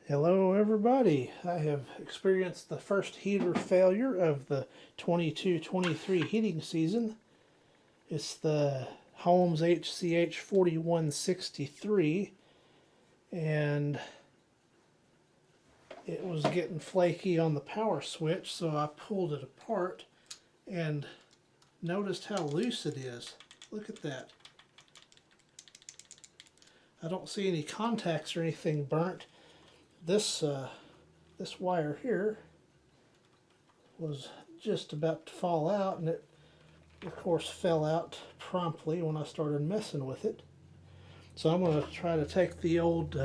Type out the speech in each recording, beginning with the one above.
Hello everybody. I have experienced the first heater failure of the 22-23 heating season. It's the Holmes HCH 4163 and it was getting flaky on the power switch, so I pulled it apart and noticed how loose it is. Look at that. I don't see any contacts or anything burnt. This wire here was just about to fall out, and it of course fell out promptly when I started messing with it. So I'm going to try to take the old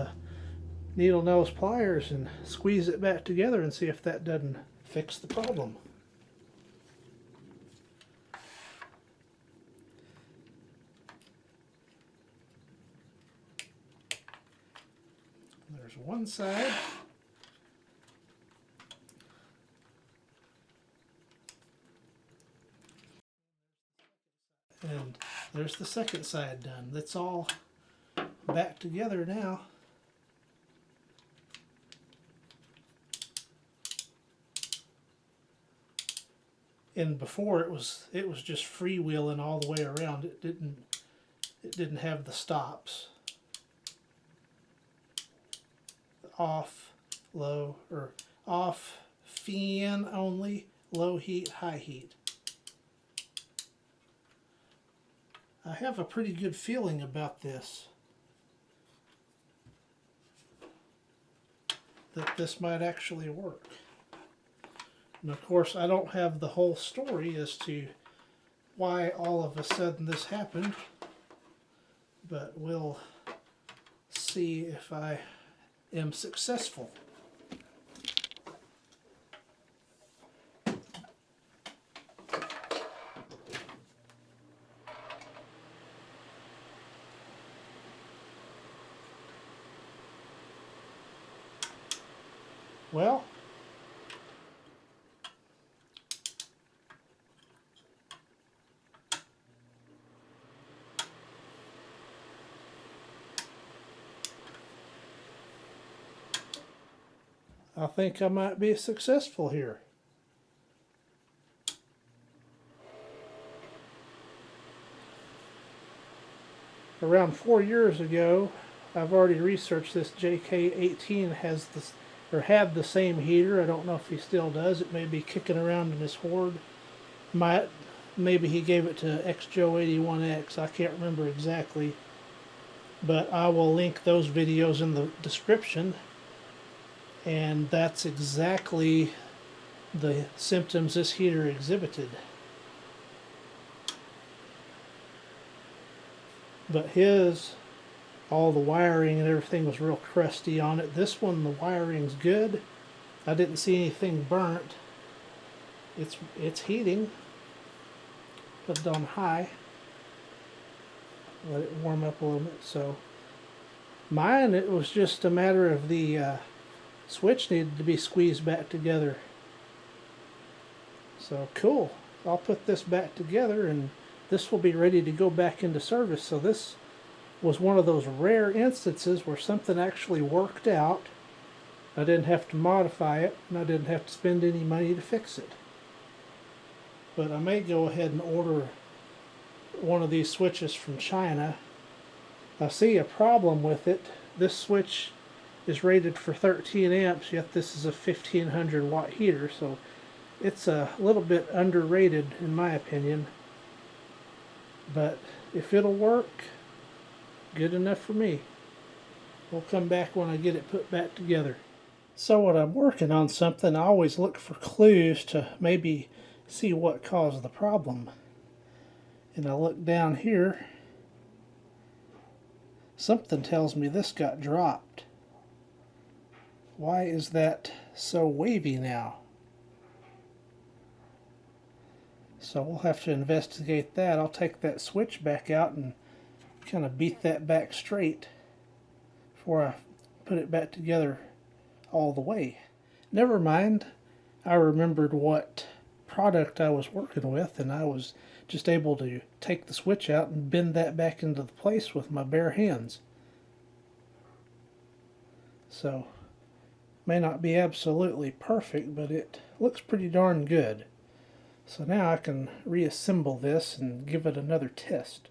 needle nose pliers and squeeze it back together and see if that doesn't fix the problem. There's one side. And there's the second side done. That's all back together now. And before it was just freewheeling all the way around. It didn't have the stops. Off, low, or off, fan only, low heat, high heat. I have a pretty good feeling about this, that this might actually work. And of course I don't have the whole story as to why all of a sudden this happened, but we'll see if I am successful. Well, I think I might be successful here. Around 4 years ago, I've already researched this. JK18 has this, or had the same heater. I don't know if he still does. It may be kicking around in his hoard. Maybe he gave it to XJoe81X. I can't remember exactly, but I will link those videos in the description. And that's exactly the symptoms this heater exhibited. But all the wiring and everything was real crusty on it. This one, the wiring's good. I didn't see anything burnt. It's heating. Put it on high. Let it warm up a little bit. So mine, it was just a matter of the switch needed to be squeezed back together. So cool. I'll put this back together and this will be ready to go back into service. So this was one of those rare instances where something actually worked out. I didn't have to modify it, and I didn't have to spend any money to fix it. But I may go ahead and order one of these switches from China. I see a problem with it. This switch is rated for 13 amps, yet this is a 1500 watt heater, so it's a little bit underrated in my opinion. But if it'll work, good enough for me. We'll come back when I get it put back together. So when I'm working on something, I always look for clues to maybe see what caused the problem. And I look down here. Something tells me this got dropped. Why is that so wavy now? So we'll have to investigate that. I'll take that switch back out and kind of beat that back straight before I put it back together all the way. Never mind. I remembered what product I was working with, and I was just able to take the switch out and bend that back into the place with my bare hands. So May not be absolutely perfect, but it looks pretty darn good. So now I can reassemble this and give it another test.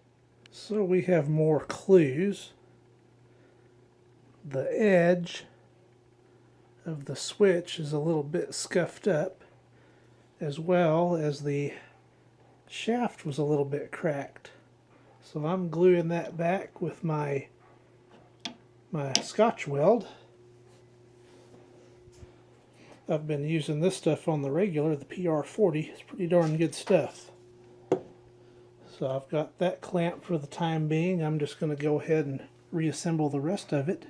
So we have more clues. The edge of the switch is a little bit scuffed up, as well as the shaft was a little bit cracked. So I'm gluing that back with my Scotch weld. I've been using this stuff on the regular, the PR40. It's pretty darn good stuff. So I've got that clamped for the time being. I'm just going to go ahead and reassemble the rest of it.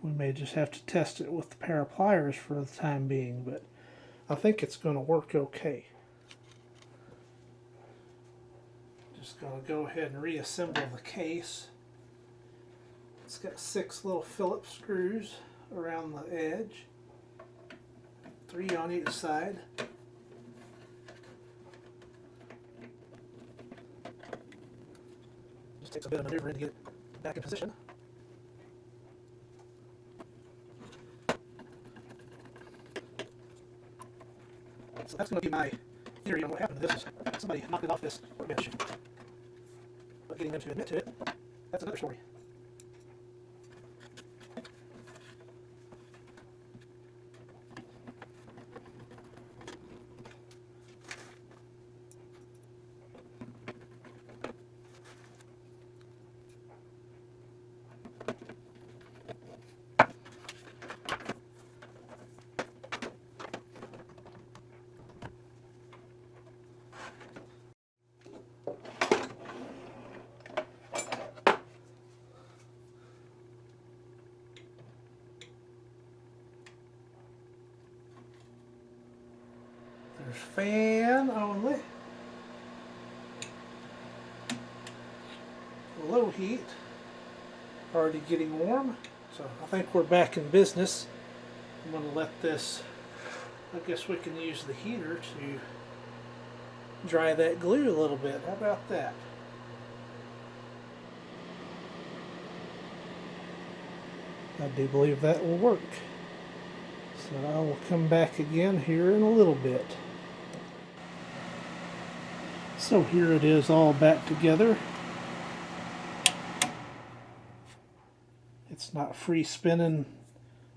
We may just have to test it with a pair of pliers for the time being, but I think it's going to work okay. Just going to go ahead and reassemble the case. It's got 6 little Phillips screws around the edge, 3 on each side. Just takes a bit of maneuvering to get it back in position. So that's going to be my theory on what happened to this. Somebody knocked it off this workbench. But getting them to admit to it, that's another story. There's fan only. Low heat. Already getting warm. So I think we're back in business. I'm going to let this, I guess we can use the heater to dry that glue a little bit. How about that? I do believe that will work. So I will come back again here in a little bit. So here it is all back together. It's not free spinning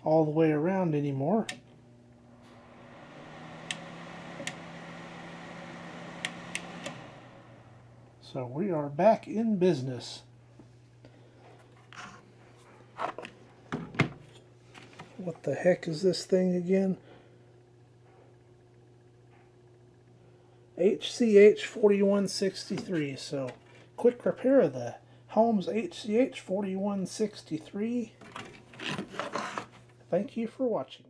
all the way around anymore. So we are back in business. What the heck is this thing again? HCH 4163. So quick repair of the Holmes HCH 4163. Thank you for watching.